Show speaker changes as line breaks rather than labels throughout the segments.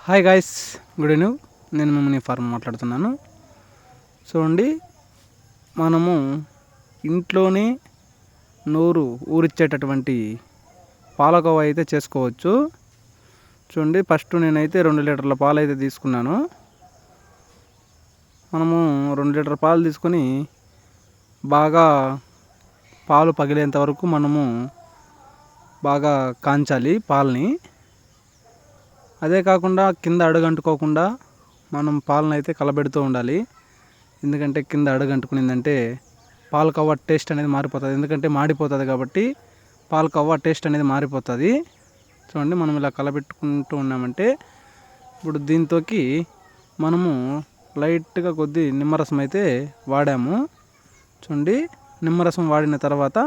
Hi guys, good evening. నేను మిమ్మల్ని form మాట్లాడుతున్నాను. చూడండి, మనము ఇంట్లోనే నోరు ఊరిచ్చేటటువంటి పాలకోవా అయితే చేసుకోవచ్చు. చూడండి, ఫస్ట్ నేనైతే 2 లీటర్ల పాలు అయితే తీసుకున్నాను. మనము 2 లీటర్ల పాలు తీసుకొని బాగా పాలు పగిలేంత వరకు మనము బాగా కాంచాలి పాలని. అదే కాకుండా కింద అడుగంటుకోకుండా మనం పాలను అయితే కలబెడుతూ ఉండాలి. ఎందుకంటే కింద అడుగంటుకునిందంటే పాలకోవా టేస్ట్ అనేది మారిపోతుంది. ఎందుకంటే మాడిపోతుంది కాబట్టి పాలకోవా టేస్ట్ అనేది మారిపోతుంది. చూడండి, మనం ఇలా కలబెట్టుకుంటూ ఉన్నామంటే ఇప్పుడు దీంతోకి మనము లైట్గా కొద్ది నిమ్మరసం అయితే వాడాము. చూడండి, నిమ్మరసం వాడిన తర్వాత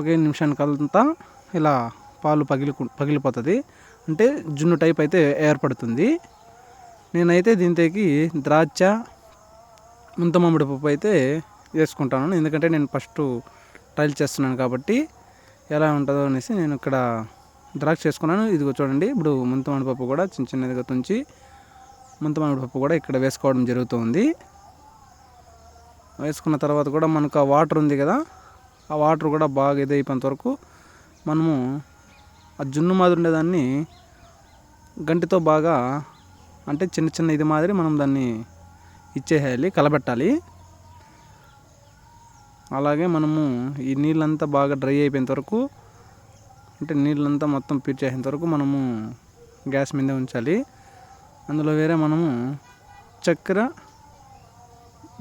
ఒకే నిమిషానికంతా ఇలా పాలు పగిలిపోతుంది. అంటే జున్ను టైప్ అయితే ఏర్పడుతుంది. నేనైతే దీంతోకి ద్రాక్ష, ముంత మామిడి పప్పు అయితే వేసుకుంటాను. ఎందుకంటే నేను ఫస్ట్ ట్రయల్ చేస్తున్నాను కాబట్టి ఎలా ఉంటుందో అనేసి నేను ఇక్కడ ద్రాక్ష వేసుకున్నాను. ఇదిగో చూడండి, ఇప్పుడు ముంత మామిడి పప్పు కూడా చిన్న చిన్నదిగా తుంచి ముంత మామిడి పప్పు కూడా ఇక్కడ వేసుకోవడం జరుగుతుంది. వేసుకున్న తర్వాత కూడా మనకు ఆ వాటర్ ఉంది కదా, ఆ వాటర్ కూడా బాగా ఇదైపోయేంత వరకు మనము ఆ జున్ను మాదిరి ఉండేదాన్ని గంటితో బాగా, అంటే చిన్న చిన్న ఇది మాదిరి మనం దాన్ని ఇచ్చేయాలి, కలబెట్టాలి. అలాగే మనము ఈ నీళ్ళంతా బాగా డ్రై అయిపోయేంత వరకు, అంటే నీళ్ళంతా మొత్తం పీల్చేసేంత వరకు మనము గ్యాస్ మీదే ఉంచాలి. అందులో వేరే మనము చక్కెర,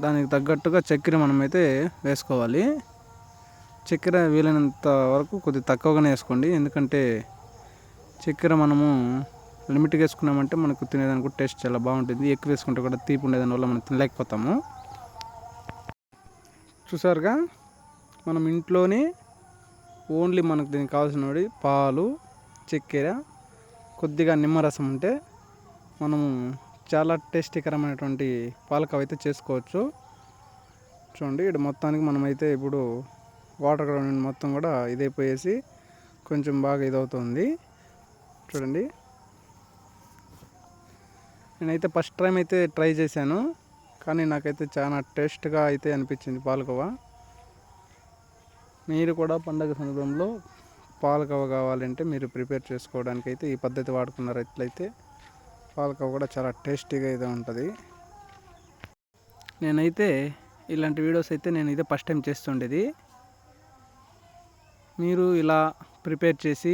దానికి తగ్గట్టుగా చక్కెర మనమైతే వేసుకోవాలి. చక్కెర వీలైనంత వరకు కొద్దిగా తక్కువగానే వేసుకోండి. ఎందుకంటే చక్కెర మనము లిమిట్గా వేసుకున్నామంటే మనకు తినేదానికి టేస్ట్ చాలా బాగుంటుంది. ఎక్కువ వేసుకుంటే కూడా తీపి ఉండేదానివల్ల మనం తినలేకపోతాము. చూసారుగా, మనం ఇంట్లోనే ఓన్లీ మనకు దీనికి కావాల్సిన పాలు, చక్కెర, కొద్దిగా నిమ్మరసం ఉంటే మనము చాలా టేస్టీకరమైనటువంటి పాలకోవా అయితే చేసుకోవచ్చు. చూడండి, ఇక్కడ మొత్తానికి మనమైతే ఇప్పుడు వాటర్ మొత్తం కూడా ఇదైపోయేసి కొంచెం బాగా ఇదవుతుంది. చూడండి, నేనైతే ఫస్ట్ టైం అయితే ట్రై చేశాను, కానీ నాకైతే చాలా టేస్ట్గా అయితే అనిపించింది పాలకోవా. మీరు కూడా పండగ సందర్భంలో పాలకోవా కావాలంటే మీరు ప్రిపేర్ చేసుకోవడానికి అయితే ఈ పద్ధతి వాడుకున్నట్లయితే పాలకోవా కూడా చాలా టేస్టీగా అయితే ఉంటుంది. నేనైతే ఇలాంటి వీడియోస్ అయితే నేను ఇదే ఫస్ట్ టైం చేస్తుండేది. మీరు ఇలా ప్రిపేర్ చేసి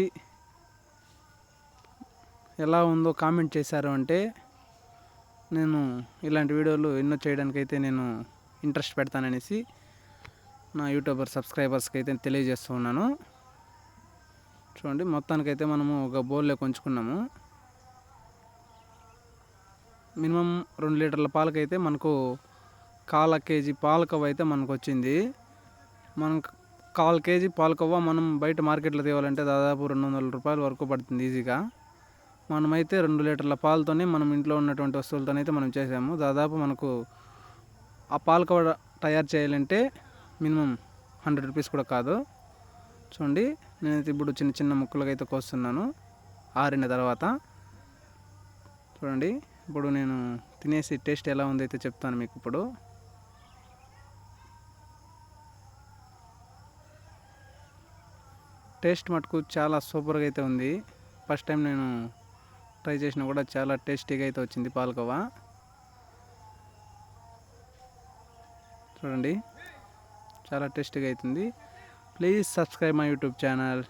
ఎలా ఉందో కామెంట్ చేశారు అంటే నేను ఇలాంటి వీడియోలు ఎన్నో చేయడానికైతే నేను ఇంట్రెస్ట్ పెడతాననేసి నా యూట్యూబర్ సబ్స్క్రైబర్స్కి అయితే తెలియజేస్తూ ఉన్నాను. చూడండి, మొత్తానికైతే మనము ఒక బౌల్లో కొంచుకున్నాము. మినిమం 2 లీటర్ల పాలకైతే మనకు 1/4 కేజీ పాలకోవా అయితే మనకు వచ్చింది. మనం 1/4 కేజీ పాలకోవా మనం బయట మార్కెట్లో తేవాలంటే దాదాపు 200 రూపాయల వరకు పడుతుంది ఈజీగా. మనమైతే 2 లీటర్ల పాలతోనే మనం ఇంట్లో ఉన్నటువంటి వస్తువులతోనైతే మనం చేసాము. దాదాపు మనకు ఆ పాలకోవా తయారు చేయాలంటే మినిమం 100 రూపీస్ కూడా కాదు. చూడండి, నేనైతే ఇప్పుడు చిన్న చిన్న ముక్కలుగా అయితే కోస్తున్నాను ఆరిన తర్వాత. చూడండి, ఇప్పుడు నేను తినేసి టేస్ట్ ఎలా ఉందో అయితే చెప్తాను మీకు. ఇప్పుడు టేస్ట్ మటుకు చాలా సూపర్గా అయితే ఉంది. ఫస్ట్ టైం నేను ట్రై చేసినా కూడా చాలా టేస్టీగా అయితే వచ్చింది పాలకోవా. చూడండి, చాలా టేస్టీగా అవుతుంది. Please subscribe my YouTube channel.